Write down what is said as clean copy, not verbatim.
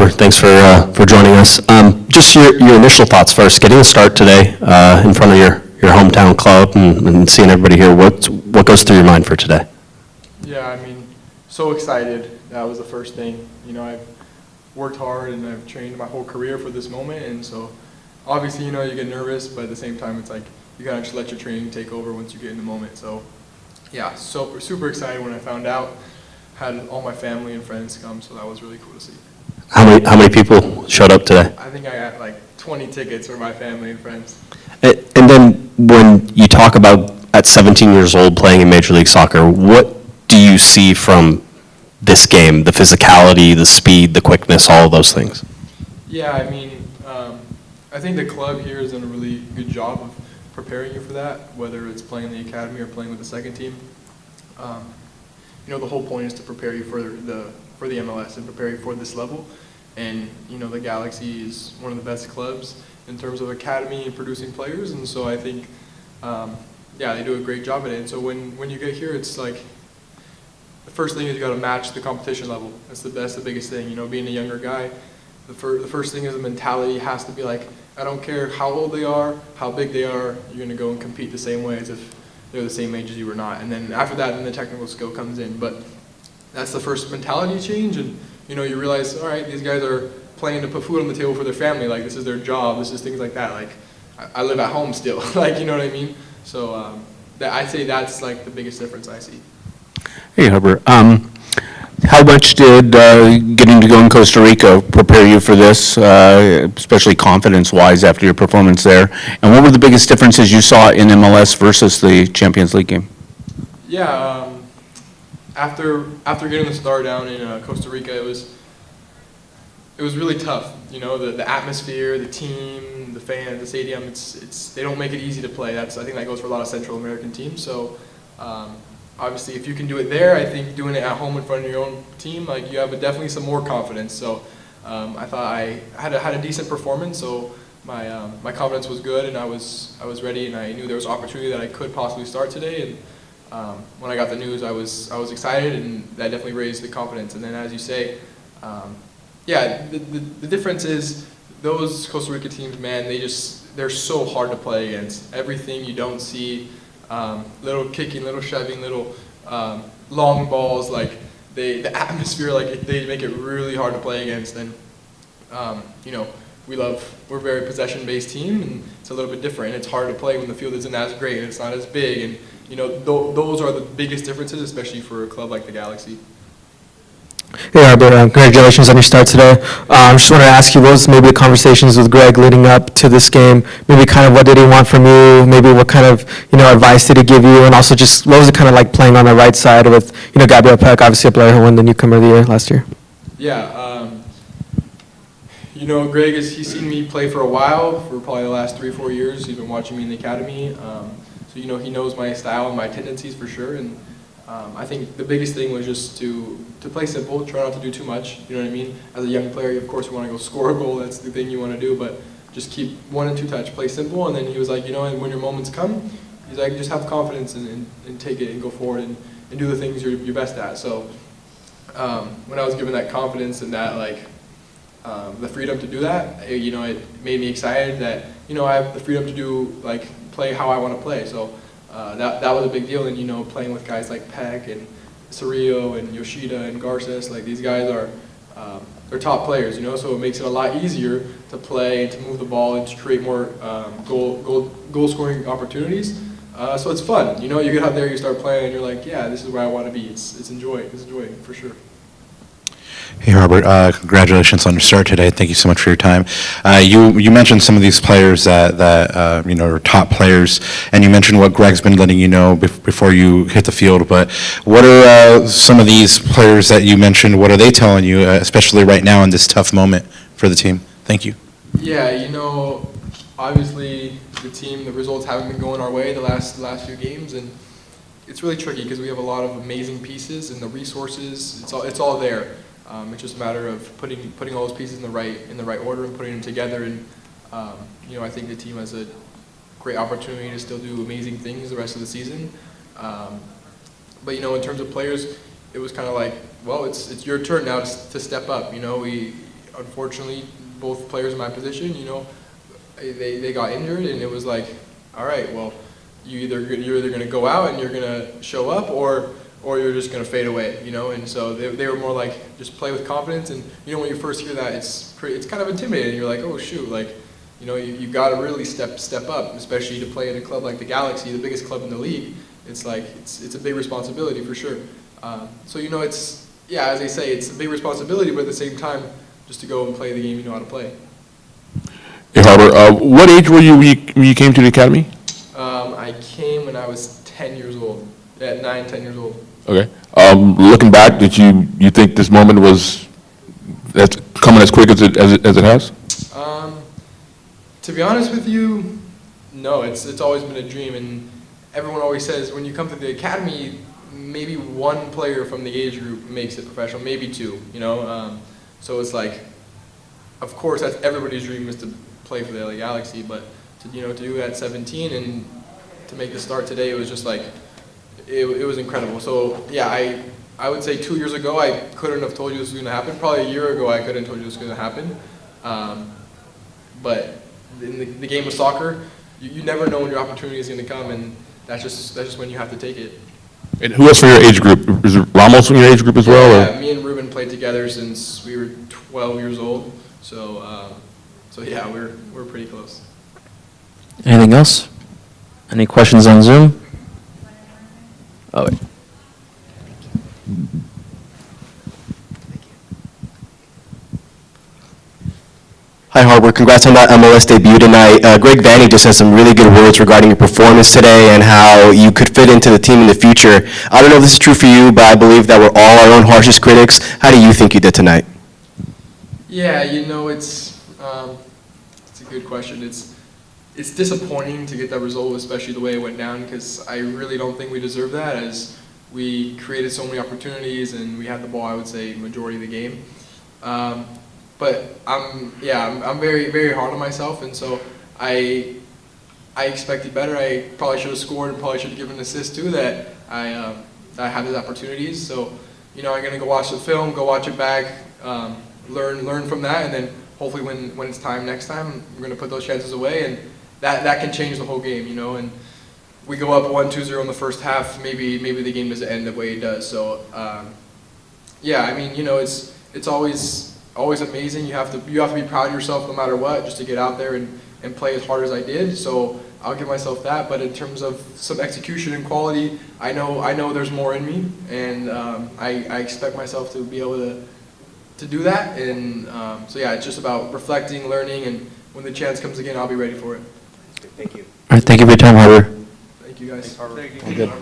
Robert. Thanks for joining us. Just your initial thoughts first, getting a start today in front of your hometown club and seeing everybody here. What goes through your mind for today? Yeah, I mean, so excited. That was the first thing. You know, I've worked hard and I've trained my whole career for this moment, and so obviously, you know, you get nervous, but at the same time, it's like you gotta just let your training take over once you get in the moment. So, yeah, super excited when I found out. Had all my family and friends come, so that was really cool to see. How many people showed up today? I think I got like 20 tickets for my family and friends. And then when you talk about at 17 years old playing in Major League Soccer, what do you see from this game? The physicality, the speed, the quickness, all of those things? Yeah, I mean, I think the club here has done a really good job of preparing you for that, whether it's playing in the academy or playing with the second team. You know, the whole point is to prepare you for the MLS and prepare you for this level. And, you know, the Galaxy is one of the best clubs in terms of academy and producing players. And so I think, yeah, they do a great job at it. And so when you get here, it's like, the first thing is you got to match the competition level. That's the biggest thing. You know, being a younger guy, the first thing is the mentality has to be like, I don't care how old they are, how big they are, you're going to go and compete the same way as if they're the same age as you or not. And then after that, then the technical skill comes in. But that's the first mentality change. And, you know, you realize, all right, these guys are playing to put food on the table for their family. Like, this is their job. This is things like that. Like, I live at home still. Like, you know what I mean? So I'd say that's, like, the biggest difference I see. Hey, Hubbard. How much did getting to go in Costa Rica prepare you for this, especially confidence-wise after your performance there? And what were the biggest differences you saw in MLS versus the Champions League game? Yeah, after getting the start down in Costa Rica, it was really tough. You know, the atmosphere, the team, the fans, the stadium. It's they don't make it easy to play. I think that goes for a lot of Central American teams. So. Obviously, if you can do it there, I think doing it at home in front of your own team, like you have definitely some more confidence. So I thought I had a decent performance, so my confidence was good, and I was ready, and I knew there was opportunity that I could possibly start today. And when I got the news, I was excited, and that definitely raised the confidence. And then, as you say, yeah, the difference is those Costa Rica teams, man, they're so hard to play against. Everything you don't see. Little kicking, little shoving, little long balls, like the atmosphere, like they make it really hard to play against. And you know, we're a very possession-based team, and it's a little bit different. It's hard to play when the field isn't as great and it's not as big. And you know, those are the biggest differences, especially for a club like the Galaxy. Hey, Arbor, congratulations on your start today. Just want to ask you, what was maybe the conversations with Greg leading up to this game? Maybe kind of what did he want from you? Maybe what kind of, you know, advice did he give you? And also just what was it kind of like playing on the right side with, you know, Gabriel Peck, obviously a player who won the Newcomer of the Year last year? Yeah, you know, Greg, he's seen me play for a while, for probably the last 3 or 4 years. He's been watching me in the academy. So, you know, he knows my style and my tendencies for sure. And I think the biggest thing was just to play simple, try not to do too much, you know what I mean? As a young player, of course, you want to go score a goal, that's the thing you want to do, but just keep 1 and 2 touch, play simple. And then he was like, you know, and when your moments come, he's like, just have confidence and take it and go forward and do the things you're best at. So when I was given that confidence and that, like, the freedom to do that, you know, it made me excited that, you know, I have the freedom to do, like, play how I want to play. So that was a big deal. And, you know, playing with guys like Peck and Cerrillo and Yoshida and Garces, like these guys are they're top players, you know, so it makes it a lot easier to play and to move the ball and to create more goal scoring opportunities. So it's fun, you know, you get out there, you start playing, and you're like, yeah, this is where I want to be. It's enjoying for sure. Hey, Robert, congratulations on your start today. Thank you so much for your time. You mentioned some of these players that you know, are top players, and you mentioned what Greg's been letting you know before you hit the field, but what are some of these players that you mentioned, what are they telling you, especially right now in this tough moment for the team? Thank you. Yeah, you know, obviously the results haven't been going our way the last few games, and it's really tricky because we have a lot of amazing pieces and the resources, it's all there. It's just a matter of putting all those pieces in the right order and putting them together. And you know, I think the team has a great opportunity to still do amazing things the rest of the season. But you know, in terms of players, it was kind of like, well, it's your turn now to step up. You know, unfortunately, both players in my position, you know, they got injured, and it was like, all right, well, you're either going to go out and you're going to show up, or you're just going to fade away, you know. And so they were more like, just play with confidence. And you know, when you first hear that, it's kind of intimidating. You're like, oh shoot, like, you know, you got to really step up, especially to play in a club like the Galaxy, the biggest club in the league. It's like it's a big responsibility for sure. So you know, it's, yeah, as they say, it's a big responsibility, but at the same time, just to go and play the game you know how to play. Hey, Harbor, what age were you when you came to the academy? I came when I was 10 years old. Yeah, 9, 10 years old. Okay. Looking back, did you think this moment was that's coming as quick as it has? To be honest with you, no. It's always been a dream, and everyone always says when you come to the academy, maybe one player from the age group makes it professional, maybe two. You know, so it's like, of course, that's everybody's dream is to play for the LA Galaxy, but to do it at 17 and to make the start today, it was just like, it was incredible. So yeah, I would say 2 years ago, I couldn't have told you this was going to happen. Probably a year ago, I couldn't have told you this was going to happen. But in the game of soccer, you never know when your opportunity is going to come, and that's just when you have to take it. And who else from your age group? Is it Ramos from your age group as well? Yeah, me and Ruben played together since we were 12 years old. So yeah, we're pretty close. Anything else? Any questions on Zoom? Oh, wait. Hi, Harbor. Congrats on that MLS debut tonight. Greg Vanny just has some really good words regarding your performance today and how you could fit into the team in the future. I don't know if this is true for you, but I believe that we're all our own harshest critics. How do you think you did tonight? Yeah, you know, it's a good question. It's disappointing to get that result, especially the way it went down, because I really don't think we deserve that, as we created so many opportunities and we had the ball, I would say, majority of the game. But I'm very, very hard on myself, and so I expected better. I probably should have scored and probably should have given an assist too, that I had those opportunities. So, you know, I'm gonna go watch the film, go watch it back, learn from that, and then hopefully when it's time next time, we're gonna put those chances away, and that can change the whole game, you know. And we go up 1-2-0 in the first half, maybe the game doesn't end the way it does. So yeah, I mean, you know, it's always amazing. You have to be proud of yourself no matter what, just to get out there and play as hard as I did. So I'll give myself that. But in terms of some execution and quality, I know there's more in me, and I expect myself to be able to do that. And so yeah, it's just about reflecting, learning, and when the chance comes again, I'll be ready for it. All right, thank you for your time, Harbor. Thank you guys. All good.